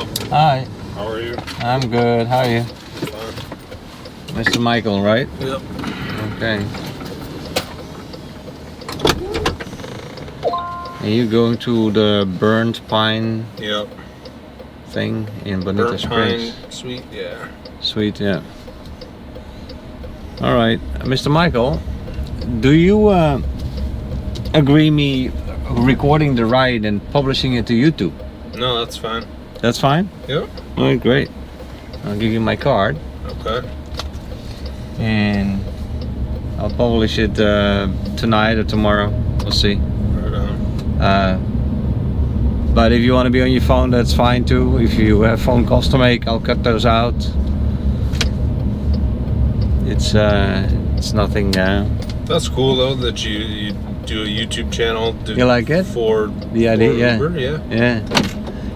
Hello. Hi. How are you? I'm good. How are you? Fine. Mr. Michael, right? Yep. Okay. Are you going to the burnt pine Yep. thing in Bonita Burnt Springs? pine, sweet, yeah. Sweet, yeah. All right, Mr. Michael, do you agree me recording the ride and publishing it to YouTube? No, that's fine. That's fine? Yep. All right, great. I'll give you my card Okay. and I'll publish it tonight or tomorrow. We'll see. Right on. But if you want to be on your phone, that's fine too. If you have phone calls to make, I'll cut those out. It's nothing. That's cool though that you do a YouTube channel. You like it? For the idea, yeah. Uber, yeah. Yeah.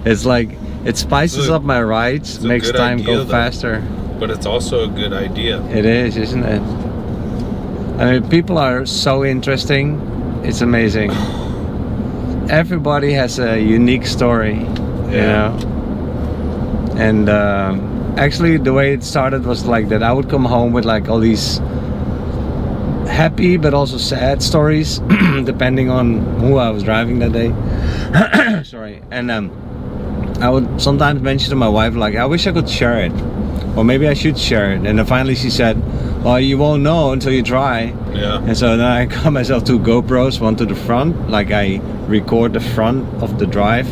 It's like it spices up my rides, makes time go faster. But it's also a good idea. It is, isn't it? I mean, people are so interesting. It's amazing. Everybody has a unique story, you know. And actually, the way it started was like that. I would come home with like all these happy but also sad stories, depending on who I was driving that day. Sorry. And I would sometimes mention to my wife, like, I wish I could share it, or maybe I should share it. And then finally she said, well, you won't know until you try. Yeah. And so then I got myself two GoPros, one to the front, like I record the front of the drive,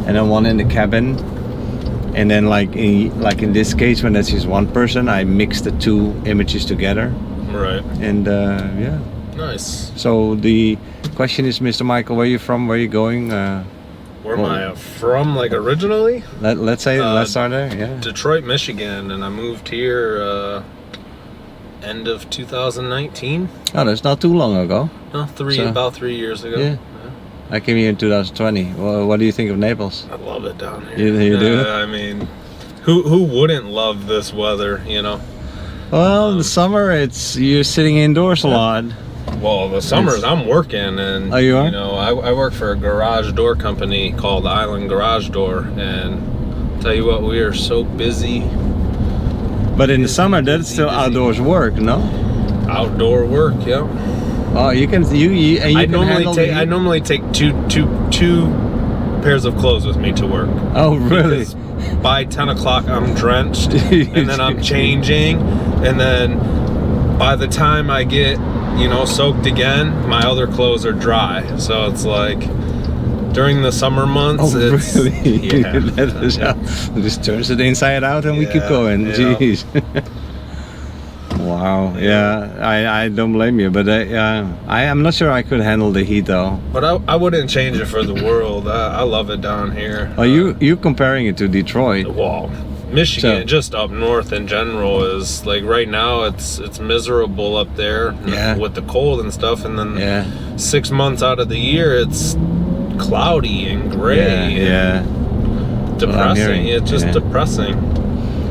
and then one in the cabin. And then like in this case, when that's just one person, I mix the two images together. Right. And yeah. Nice. So the question is, Mr. Michael, where are you from? Where are you going? Where am I from, like, originally? Let's start there, yeah. Detroit, Michigan, and I moved here end of 2019. Oh, that's not too long ago. No, about 3 years ago. Yeah. I came here in 2020. Well, what do you think of Naples? I love it down here. You do? I mean, who wouldn't love this weather, you know? Well, the summer, you're sitting indoors a lot. Well, the summers I'm working, and you are? You know, I work for a garage door company called Island Garage Door, and tell you what, we are so busy. But in the summer, that's still outdoors work, no? Outdoor work, yeah. Oh, you can I normally take two pairs of clothes with me to work. Oh, really? Because by 10 o'clock I'm drenched, and then I'm changing, and then by the time I get, soaked again, my other clothes are dry. So it's like during the summer months, it's really? Yeah. Just turns it inside out and we keep going. Yeah. Jeez. Wow. Yeah, I don't blame you, but I'm not sure I could handle the heat though. But I wouldn't change it for the world. I love it down here. Oh, you comparing it to Detroit? Well, Michigan, just up north in general, is like right now it's miserable up there with the cold and stuff, and then 6 months out of the year it's cloudy and gray. Yeah. Depressing. It's just depressing.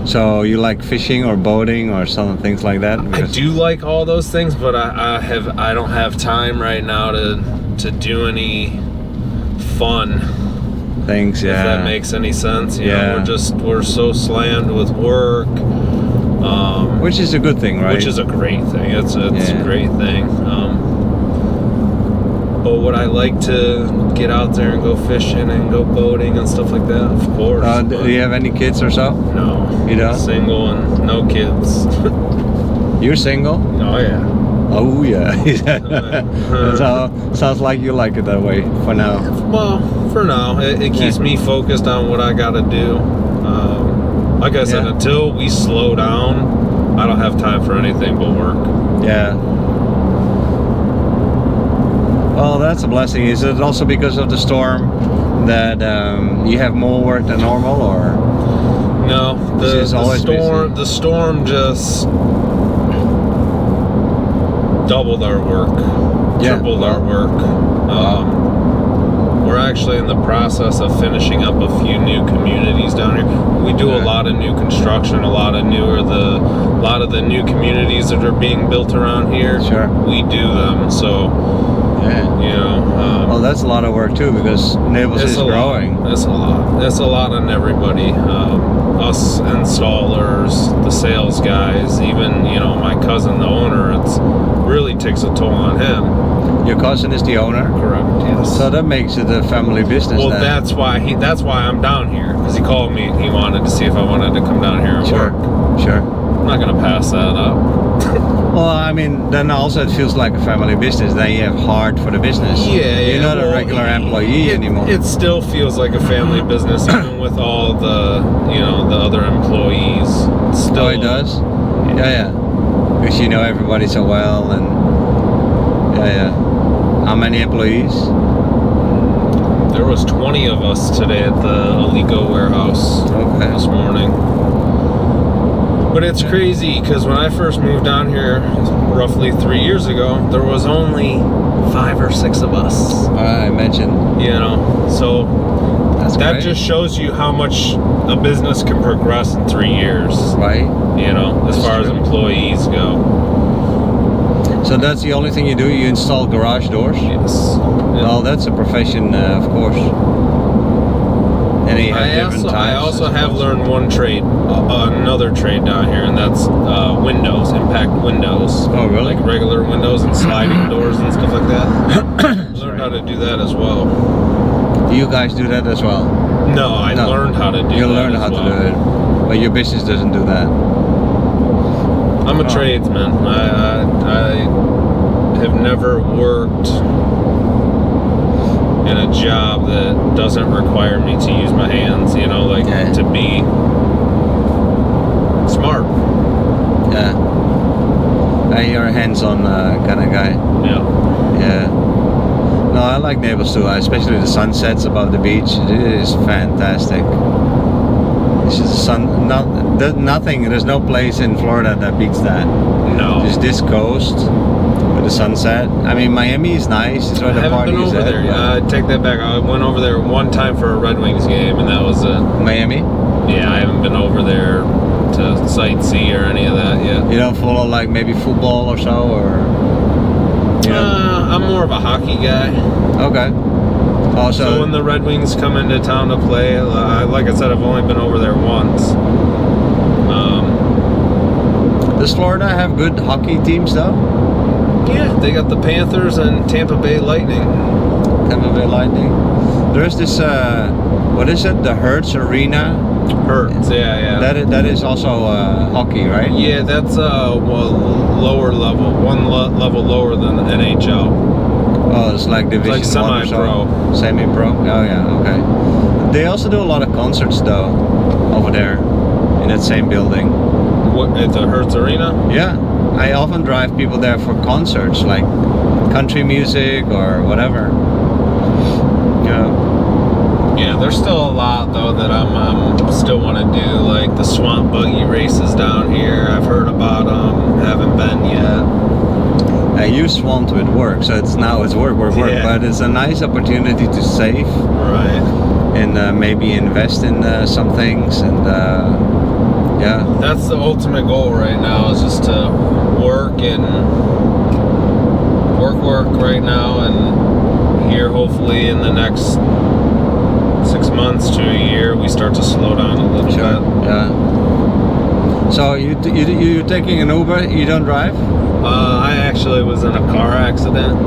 So you like fishing or boating or some things like that? I do like all those things, but I don't have time right now to do any fun things. If that makes any sense. You know, we're so slammed with work. Which is a good thing, right? Which is a great thing. It's a great thing. But would I like to get out there and go fishing and go boating and stuff like that? Of course. Do you have any kids or so? No. You don't? Single and no kids. You're single? Oh yeah. Oh yeah. Sounds like you like it that way for now. Well, for now, it keeps me focused on what I gotta do. Like I said, until we slow down, I don't have time for anything but work. Yeah. Well, that's a blessing. Is it also because of the storm that you have more work than normal, or? No, the storm just doubled our work, tripled our work. actually in the process of finishing up a few new communities down here. We do a lot of new construction, a lot of the new communities that are being built around here. Sure. We do them, so you know. Well, that's a lot of work too, because Naples is growing. It's a lot. It's a lot on everybody. Us installers, the sales guys, even my cousin, the owner. It's really takes a toll on him. Your cousin is the owner? Correct. Yes. So that makes it a family business. Well, then. that's why I'm down here, because he called me. He wanted to see if I wanted to come down here and work. Sure. I'm not gonna pass that up. Well, I mean, then also it feels like a family business. Then you have heart for the business. Yeah. You're not a regular employee anymore. It still feels like a family business, even with all the the other employees. Still, Oh, it does? Yeah. Because you know everybody so well, and yeah. How many employees? There was 20 of us today at the Alico warehouse this morning. But it's crazy, because when I first moved down here roughly 3 years ago, there was only 5 or 6 of us. I imagine. So That's that great. just shows you how much a business can progress in 3 years. Right. As far as employees go. So that's the only thing you do? You install garage doors? Yes. Well, that's a profession, of course. And you have different types. I also have learned one trade, another trade down here, and that's windows, impact windows. Oh, really? Like regular windows and sliding doors and stuff like that. Learned how to do that as well. Do you guys do that as well? No, I learned how to do You that. learned how to do it, but your business doesn't do that. I'm a tradesman. I have never worked in a job that doesn't require me to use my hands, to be smart. Yeah. You're a hands-on kind of guy. Yeah. No, I like Naples too, especially the sunsets above the beach. It is fantastic. It's just there's no place in Florida that beats that. No. Just this coast with the sunset. I mean, Miami is nice. It's where the party is at. I take that back. I went over there one time for a Red Wings game, and that was it. Miami? Yeah, I haven't been over there to sightsee or any of that yet. You don't follow like maybe football or so, or? I'm more of a hockey guy. Okay. So when the Red Wings come into town to play, like I said, I've only been over there once. Does Florida have good hockey teams though? Yeah, they got the Panthers and Tampa Bay Lightning. Tampa Bay Lightning. There's this, what is it? The Hertz Arena? Hertz, yeah. That is also hockey, right? Yeah, that's lower level, one level lower than the NHL. Oh, it's like Division It's like 1 or so. semi-pro. Semi-pro? Oh yeah, okay. They also do a lot of concerts though, over there, in that same building. What, at the Hertz Arena? Yeah, I often drive people there for concerts, like country music or whatever. Yeah, there's still a lot though that I'm still want to do, like the swamp buggy races down here. I've heard about them, haven't been yet. You swamped with work, so it's work, Yeah. but it's a nice opportunity to save. Right. And maybe invest in some things, and That's the ultimate goal right now, is just to work right now, and here hopefully in the next 6 months to a year we start to slow down a little bit. Yeah. So you're taking an Uber? You don't drive? I actually was in a car accident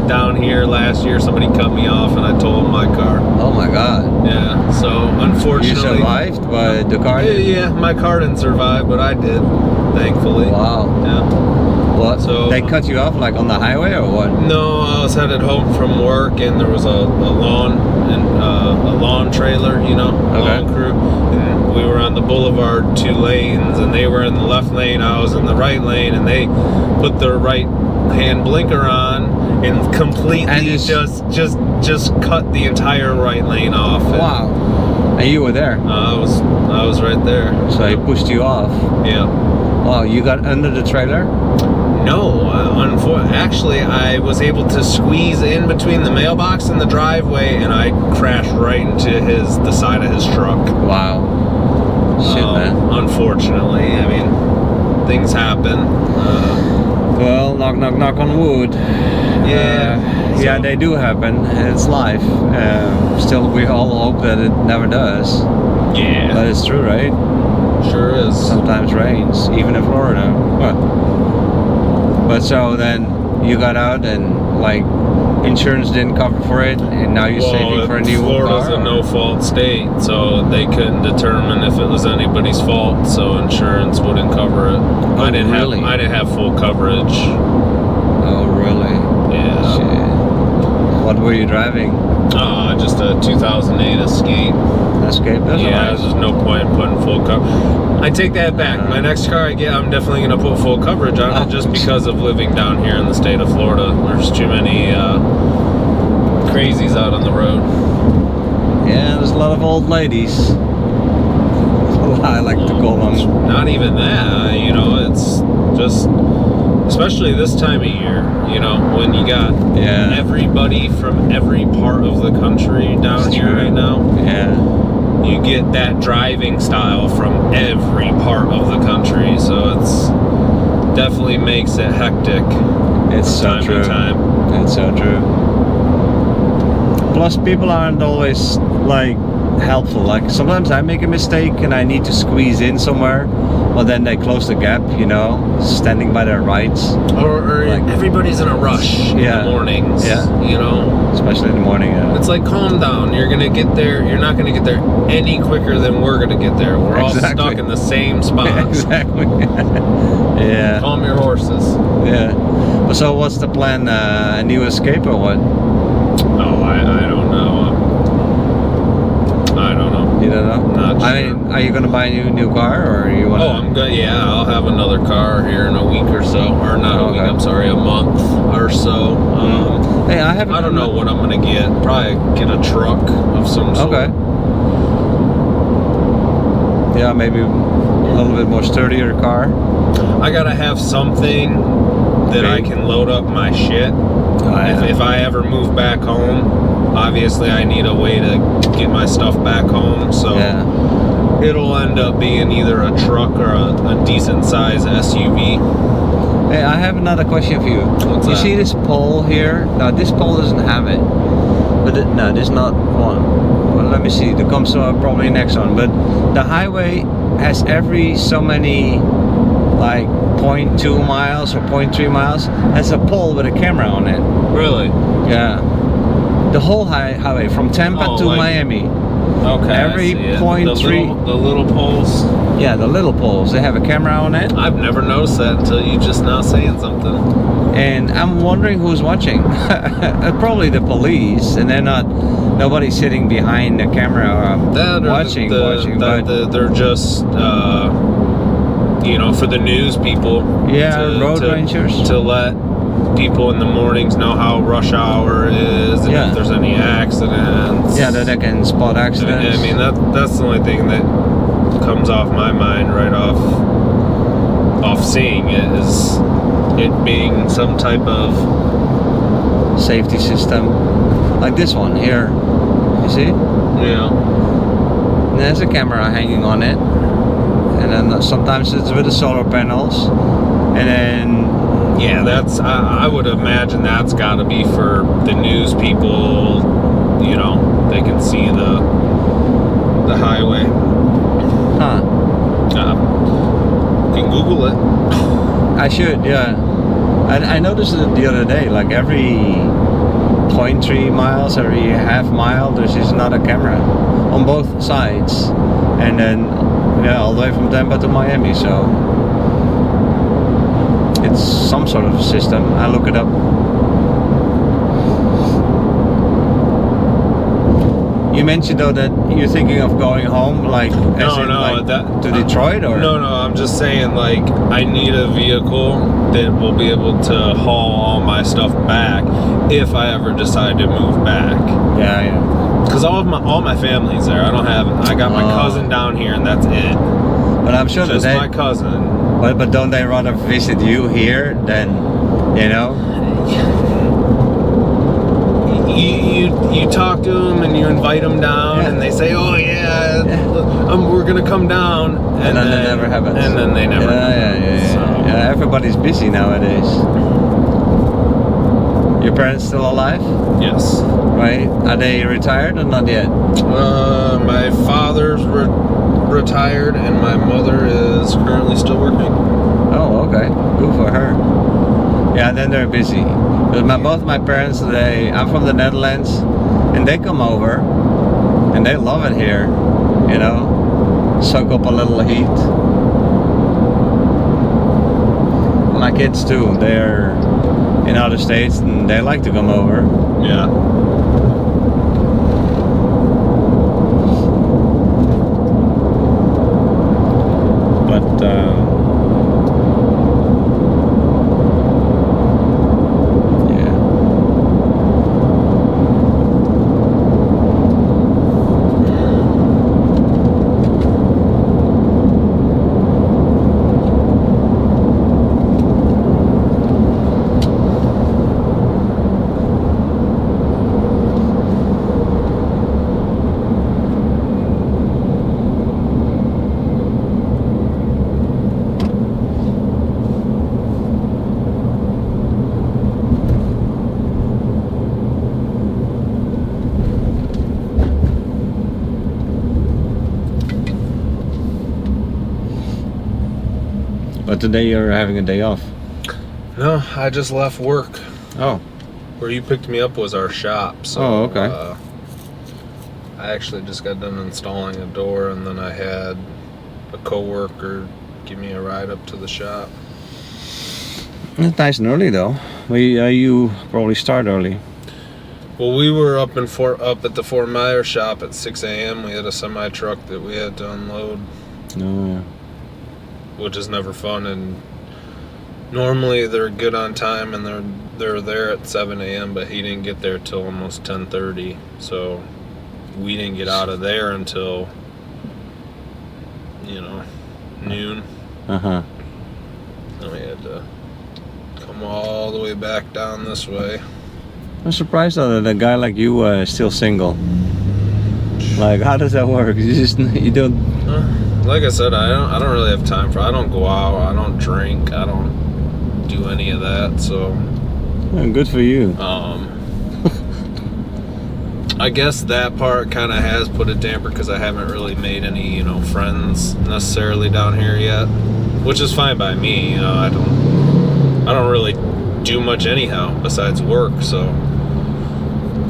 down here last year. Somebody cut me off and I totaled my car. Oh my God. Yeah, so unfortunately... You survived, but the car didn't? Yeah, my car didn't survive, but I did, thankfully. Wow. Yeah. What? So, they cut you off like on the highway or what? No, I was headed home from work and there was a lawn trailer, a lawn crew. And we were on the boulevard, 2 lanes, and they were in the left lane, I was in the right lane, and they put their right hand blinker on and completely just cut the entire right lane off. Wow. And you were there? I was right there. So he pushed you off? Yeah. Oh, you got under the trailer? No, actually, I was able to squeeze in between the mailbox and the driveway, and I crashed right into the side of his truck. Wow. Shit, man. Unfortunately, I mean, things happen. Well, knock, knock, knock on wood. Yeah. Yeah, they do happen. It's life. Still, we all hope that it never does. Yeah. But it's true, right? Sure is. Sometimes rains, even in Florida. But so then you got out and like insurance didn't cover for it, and now you're saving for a new Florida's car? a no-fault state, so they couldn't determine if it was anybody's fault, so insurance wouldn't cover it. Oh, I didn't really? have full coverage. Oh, really? Yeah. Shit. What were you driving? Just a 2008 Escape. Escape? That's Yeah, alright. there's no point in putting full cover. I take that back. My next car I get, I'm definitely going to put full coverage on it just because of living down here in the state of Florida. There's too many crazies out on the road. Yeah, there's a lot of old ladies. I like to call them. Not even that, you know, it's just, especially this time of year, you know, when you got everybody from every part of the country down here right now. Yeah. You get that driving style from every part of the country, so it's definitely makes it hectic. It's so time true. to time. It's so true. Plus, people aren't always like helpful. Like sometimes I make a mistake and I need to squeeze in somewhere, well then they close the gap, you know, standing by their rights. Or like, everybody's in a rush in the mornings. Yeah. You know. Especially in the morning. Yeah. It's like, calm down. You're gonna get there. You're not gonna get there any quicker than we're gonna get there. We're all stuck in the same spot. Exactly. Yeah. Calm your horses. Yeah. So what's the plan? A new Escape or what? Oh, I don't know. I don't know. You don't know? Not sure. I mean, are you gonna buy a new car or you want? Oh, I'm good. Yeah, I'll have another car here in a week or so, or not a week. I'm sorry, a month or so. Hey, I haven't. I don't know what I'm gonna get. Probably get a truck of some sort. Okay. Yeah, maybe a little bit more sturdier car. I gotta have something that I can load up my shit. If I ever move back home, obviously I need a way to get my stuff back home. So it'll end up being either a truck or a decent size SUV. Hey, I have another question for you. What's you that? see this pole here? No, this pole doesn't have it. But no, this is not one. Well, let me see. There comes probably next one. But the highway has every so many, like 0.2 miles or 0.3 miles, has a pole with a camera on it. Really? Yeah. The whole highway from Tampa to like- Miami. Okay. Every I see it. 0.3. The little poles. Yeah, the little poles. They have a camera on it. I've never noticed that until you just now saying something. And I'm wondering who's watching. Probably the police, and they're not. Nobody's sitting behind the camera watching. But they're just, you know, for the news people. yeah, road rangers. To let people in the mornings know how rush hour is, and if there's any accidents. Yeah, that they can spot accidents. I mean, that's the only thing that comes off my mind right off seeing it is it being some type of safety system, like this one here. You see? Yeah. And there's a camera hanging on it, and then sometimes it's with the solar panels, and then. Yeah, that's. I would imagine that's got to be for the news people. You know, they can see the highway. Huh. You can Google it. I should, yeah. I noticed it the other day. Like every 0.3 miles, every half mile, there's another camera on both sides, and then all the way from Tampa to Miami. So. It's some sort of system. I look it up. You mentioned though that you're thinking of going home, like to Detroit, or no. I'm just saying, like, I need a vehicle that will be able to haul all my stuff back if I ever decide to move back. Yeah. Because all my family's there. I got my cousin down here, and that's it. But I'm sure just my cousin. But don't they rather visit you here than, you know? You talk to them and you invite them down, and they say, "Oh yeah, we're gonna come down," and then it never happens. And then they never. Yeah. Everybody's busy nowadays. Your parents still alive? Yes. Right? Are they retired or not yet? My father's retired, and my mother is currently still working. Oh, okay. Good for her. Yeah, then they're busy. Because both my parents, I'm from the Netherlands, and they come over, and they love it here. You know, soak up a little heat. My kids too. They're in other states, and they like to come over. Yeah. But But today you're having a day off. No, I just left work. Oh. Where you picked me up was our shop. So, oh, okay. I actually just got done installing a door, and then I had a coworker give me a ride up to the shop. It's nice and early though. You probably start early. Well, we were up at the Fort Myers shop at 6 a.m. We had a semi truck that we had to unload. Oh, yeah. Which is never fun, and normally they're good on time and they're there at 7 a.m. but he didn't get there till almost 10:30, so we didn't get out of there until noon. And we had to come all the way back down this way. I'm surprised though that a guy like you is still single. Like, how does that work? You don't. Like I said, I don't really have time I don't go out, I don't drink, I don't do any of that, so good for you. I guess that part kind of has put a damper because I haven't really made any, friends necessarily down here yet, which is fine by me. I don't really do much anyhow besides work, so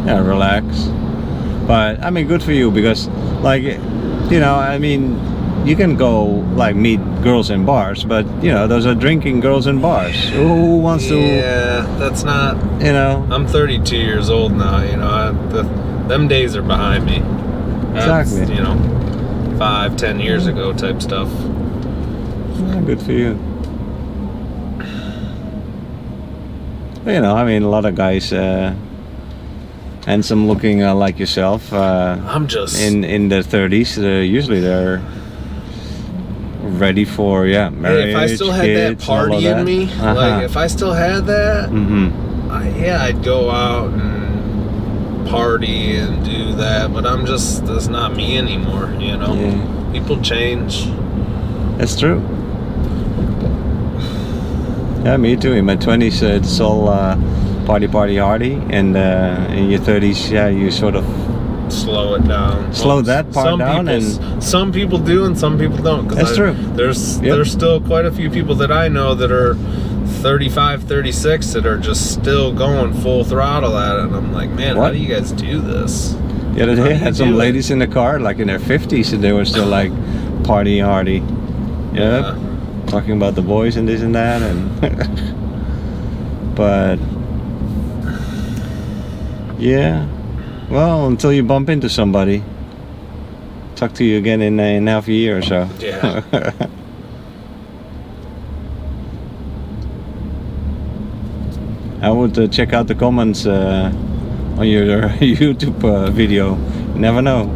yeah, relax. But I mean, good for you, because you can go like meet girls in bars, but those are drinking girls in bars. Who wants to? Yeah, that's not. I'm 32 years old now. Them days are behind me. That's, exactly. 5-10 years ago type stuff. Yeah, good for you. But, a lot of guys, handsome looking like yourself. I'm just in their 30s. Usually they're ready for marriage. Hey, if I still had that party in me, like if I still had that, I'd go out and party and do that. But that's not me anymore. Yeah. People change. That's true. Yeah, me too. In my 20s, it's all party, hardy, and in your 30s, you sort of slow it down. Slow that part down, and some people do, and some people don't. That's true. There's still quite a few people that I know that are 35, 36 that are just still going full throttle at it, and I'm like, man, how do you guys do this? The other day, I had some ladies in the car, like in their 50s, and they were still like party hardy. Yeah. Talking about the boys and this and that, and but yeah, well, until you bump into somebody. Talk to you again in half a year or so. Yeah. I would check out the comments on your YouTube video. You never know.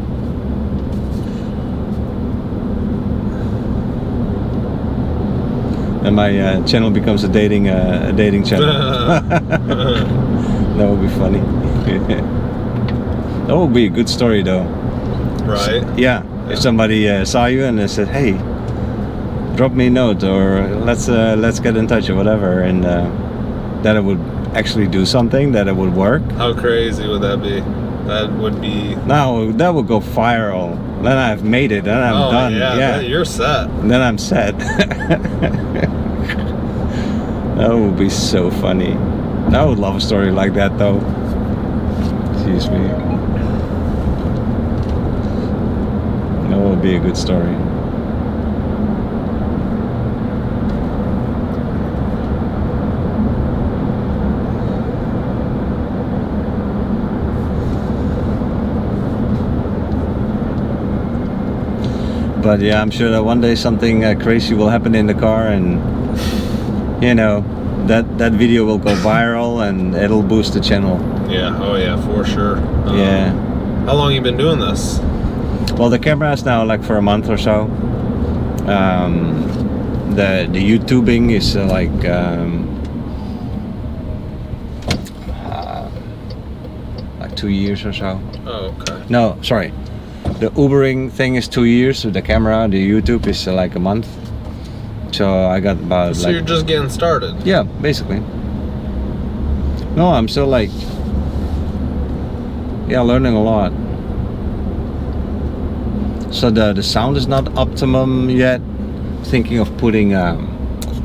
my channel becomes a dating channel. That would be funny. That would be a good story though. Right. Yeah. If somebody saw you and they said, "Hey, drop me a note," or let's get in touch or whatever, and that it would actually do something, that it would work. How crazy would that be? That would be. Now that would go viral. Then I've made it. Then I'm done. Yeah, you're set. Then I'm set. That would be so funny. I would love a story like that though. Excuse me. That would be a good story. But yeah, I'm sure that one day something crazy will happen in the car, and you know, that video will go viral and it'll boost the channel. Yeah. Oh yeah, for sure. Yeah. How long you been doing this? Well, the camera is now like for a month or so. The YouTubing is like like 2 years or so. Oh, okay. No, sorry. The Ubering thing is 2 years. So the camera, the YouTube is like a month. So I got about So like. you're just getting started. Yeah, basically. No, I'm still like. Yeah, learning a lot. So the sound is not optimum yet. Thinking of putting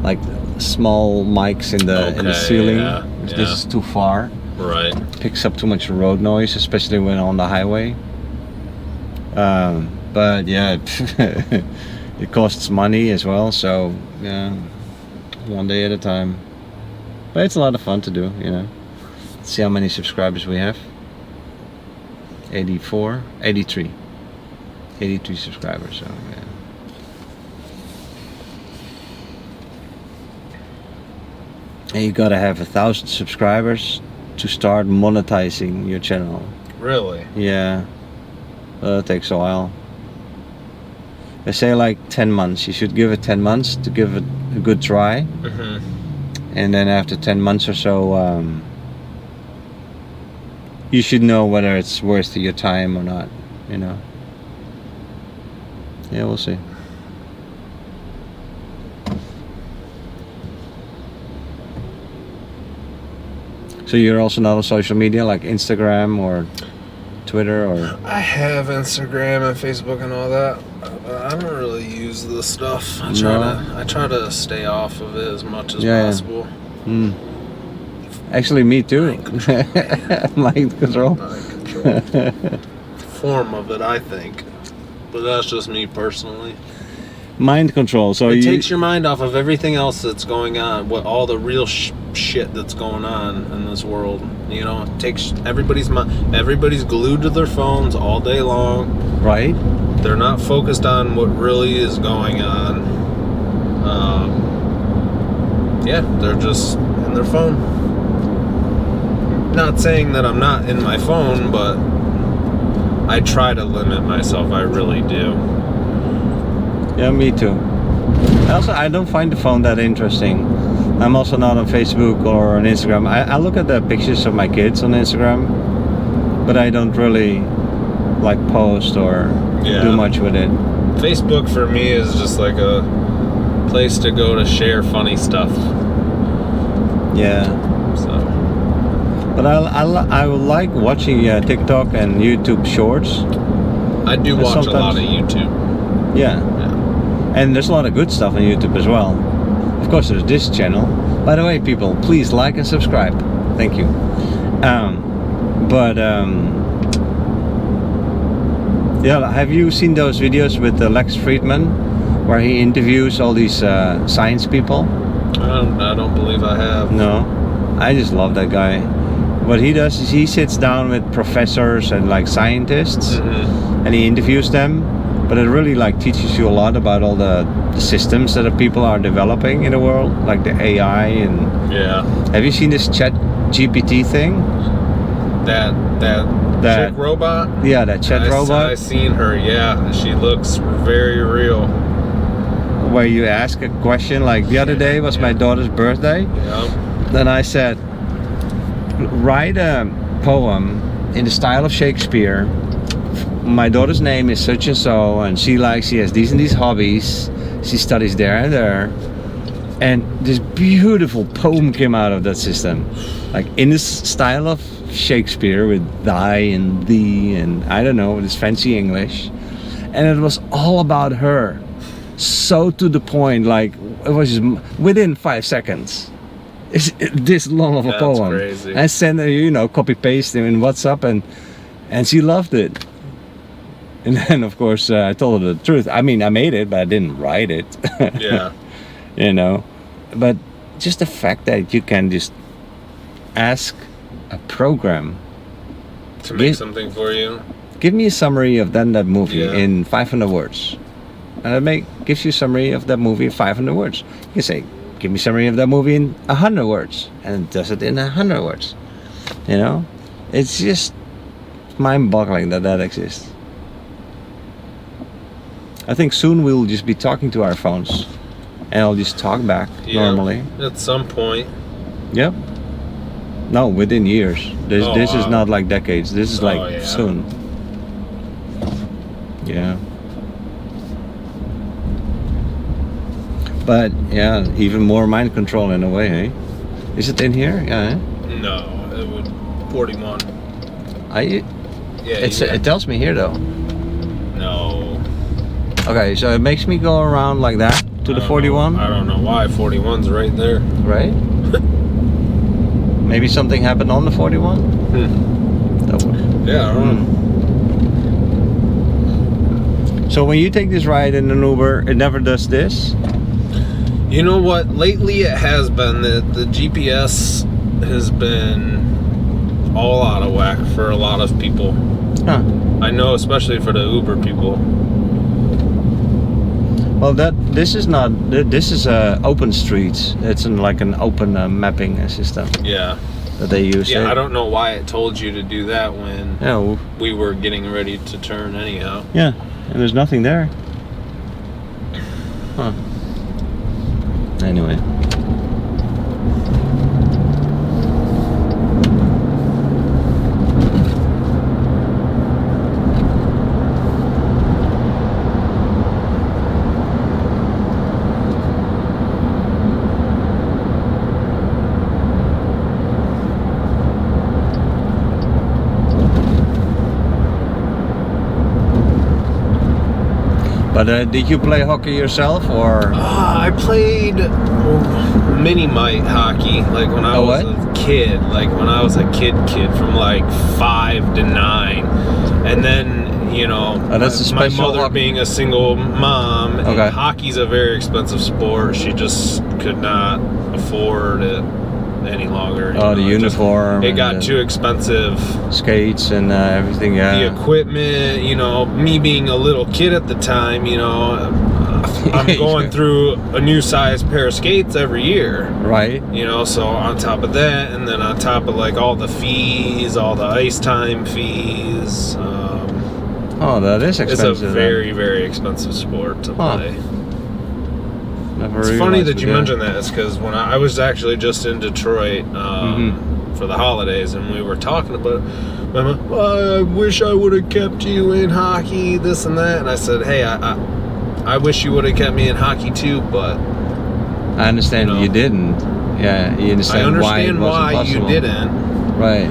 like small mics in the ceiling. Yeah, This is too far. Right. Picks up too much road noise, especially when on the highway. But yeah, it costs money as well. So yeah, one day at a time. But it's a lot of fun to do, you know. Let's see how many subscribers we have. 83 subscribers, so yeah. And you gotta have 1,000 subscribers to start monetizing your channel. Really? Yeah, that takes a while. They say like 10 months. You should give it 10 months to give it a good try. Mm-hmm. And then after 10 months or so, you should know whether it's worth your time or not, you know. Yeah, we'll see. So you're also not on social media like Instagram or Twitter or? I have Instagram and Facebook and all that. I don't really use this stuff. I try to stay off of it as much as possible. Yeah. Actually, me too. Mind control. Mind control. Form of it, I think. But that's just me personally. Mind control. So it takes your mind off of everything else that's going on. All the real shit that's going on in this world. You know, it takes everybody's mind. Everybody's glued to their phones all day long. Right. They're not focused on what really is going on. Yeah, they're just in their phone. Not saying that I'm not in my phone, but I try to limit myself. I really do. Yeah, me too. I don't find the phone that interesting. I'm also not on Facebook or on Instagram. I look at the pictures of my kids on Instagram, but I don't really like post or do much with it. Facebook for me is just like a place to go to share funny stuff. Yeah. So. But I like watching TikTok and YouTube Shorts. I do watch a lot of YouTube. Yeah. And there's a lot of good stuff on YouTube as well. Of course, there's this channel. By the way, people, please like and subscribe. Thank you. Yeah, have you seen those videos with Lex Friedman, where he interviews all these science people? I don't believe I have. No, I just love that guy. What he does is he sits down with professors and like scientists, and he interviews them. But it really like teaches you a lot about all the systems that people are developing in the world, like the AI and. Yeah. Have you seen this Chat GPT thing? That chick robot? Yeah, that chat robot. I seen her. Yeah, she looks very real. where you ask a question. Like the other day was my daughter's birthday. Yeah. Then I said, write a poem in the style of Shakespeare. My daughter's name is such and so, and she has these and these hobbies. She studies there and there. And this beautiful poem came out of that system. Like in this style of Shakespeare with thy and thee and I don't know, this fancy English. And it was all about her. So to the point, like it was just within 5 seconds. It's this long of a poem. Crazy. I sent her, copy paste in WhatsApp and she loved it. And then of course I told her the truth. I mean, I made it, but I didn't write it. Yeah. But just the fact that you can just ask a program to make something for you. Give me a summary of that movie Yeah. in 500 words. And it gives you a summary of that movie in 500 words. You can say, give me a summary of that movie in 100 words. And it does it in 100 words. It's just mind-boggling that exists. I think soon we'll just be talking to our phones. And I'll just talk back normally. At some point. Yep. No, within years. This is not like decades. This is like soon. Yeah. But yeah, even more mind control in a way, eh? Is it in here? Yeah. Eh? No, it would 41. It tells me here though. No. Okay, so it makes me go around like that to the 41. I don't know why 41's right there. Right? Maybe something happened on the 41? Yeah, I don't know. So when you take this ride in an Uber, it never does this? You know what? Lately it has been. The GPS has been all out of whack for a lot of people. Huh. I know, especially for the Uber people. Well, this is open streets. It's like an open mapping system. Yeah. That they use. Yeah, I don't know why it told you to do that when Yeah, we were getting ready to turn anyhow. Yeah, and there's nothing there. Huh. Anyway. But did you play hockey yourself, or? I played mini mite hockey, like when I was a kid. Like when I was a kid from like 5 to 9, and then that's my mother hockey. Being a single mom, okay. Hockey's a very expensive sport. She just could not afford it any longer. The uniform. It got too expensive. Skates and everything, yeah. The equipment, me being a little kid at the time, I'm going through a new size pair of skates every year. Right. So on top of that, and then on top of like all the fees, all the ice time fees. That is expensive. It's a very, very expensive sport to play. It's funny that you mentioned that. It's because when I was actually just in Detroit for the holidays, and we were talking about I wish I would have kept you in hockey, this and that. And I said, hey, I wish you would have kept me in hockey too, but I understand you didn't. Yeah, you understand. I understand why you didn't. Right.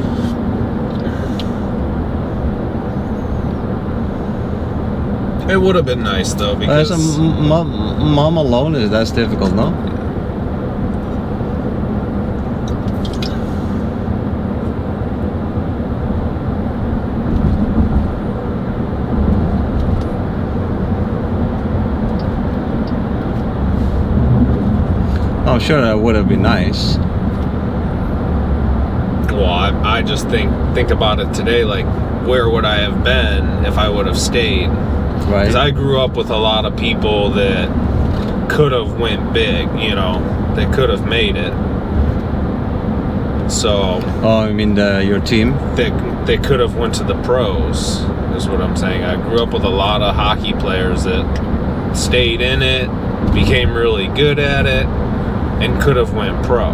It would have been nice though, because as a mom alone, that's difficult, no? I'm sure that would have been nice. Well, I just think about it today, like where would I have been if I would have stayed? Right. Because I grew up with a lot of people that could have went big, they could have made it. So. Oh, I mean your team? They could have went to the pros, is what I'm saying. I grew up with a lot of hockey players that stayed in it, became really good at it, and could have went pro.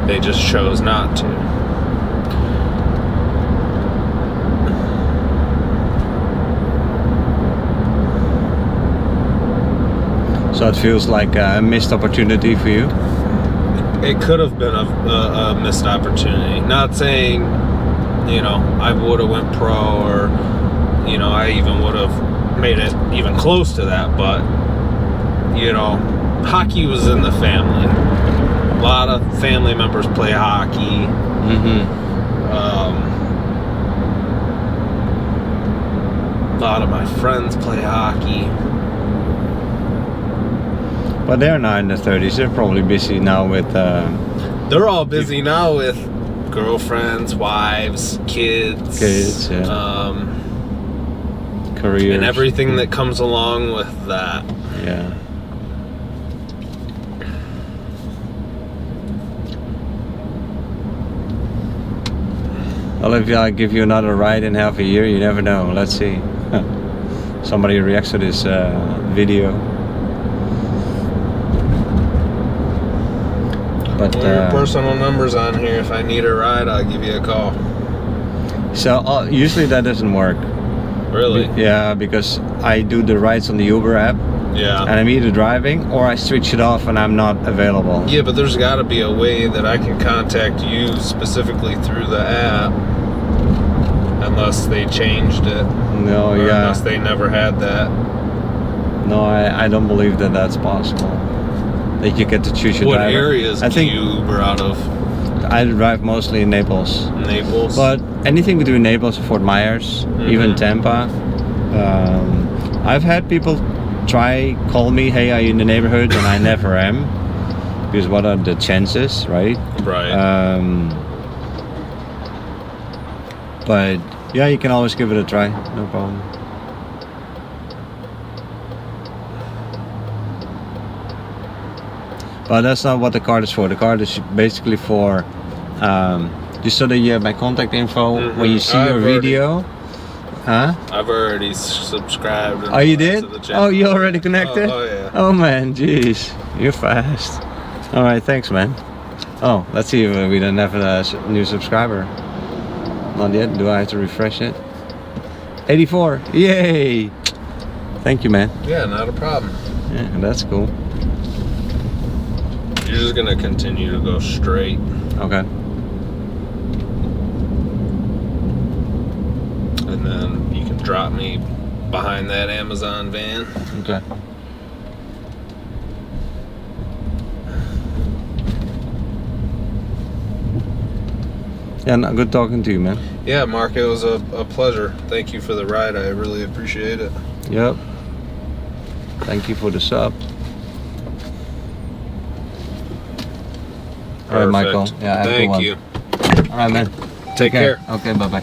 They just chose not to. So it feels like a missed opportunity for you? It could have been a missed opportunity. Not saying, you know, I would have went pro, or, you know, I even would have made it even close to that, but, you know, hockey was in the family. A lot of family members play hockey. A lot of my friends play hockey. But they're now in their 30s. They're probably busy now with... They're all busy now with girlfriends, wives, kids. Kids, yeah. Careers. And everything that comes along with that. Yeah. Well, if I give you another ride in half a year, you never know. Let's see. Somebody reacts to this video. But your personal number's on here. If I need a ride, I'll give you a call. So usually that doesn't work. Really? Yeah, because I do the rides on the Uber app. Yeah. And I'm either driving or I switch it off and I'm not available. Yeah, but there's got to be a way that I can contact you specifically through the app, unless they changed it. No, or yeah. Unless they never had that. No, I don't believe that that's possible. That you get to choose your What driver. areas do you Uber out of? I drive mostly in Naples. Naples? But anything between Naples and Fort Myers, even Tampa. I've had people call me, hey, are you in the neighborhood? And I never am. Because what are the chances, right? Right. But yeah, you can always give it a try, no problem. But that's not what the card is for. The card is basically for just so that you have my contact info when you see your video. Huh? I've already subscribed. Oh, you did? Oh, you already connected? Oh, yeah. Oh man, jeez, you're fast. All right, thanks, man. Oh, let's see if we don't have a new subscriber. Not yet. Do I have to refresh it? 84. Yay! Thank you, man. Yeah, not a problem. Yeah, that's cool. You're just gonna continue to go straight. Okay. And then you can drop me behind that Amazon van. Okay. Yeah, no, good talking to you, man. Yeah, Mark, it was a pleasure. Thank you for the ride. I really appreciate it. Yep. Thank you for the sub. All right, Michael. Yeah, have a good Thank one. you. All right, man. Take care. Okay, bye-bye.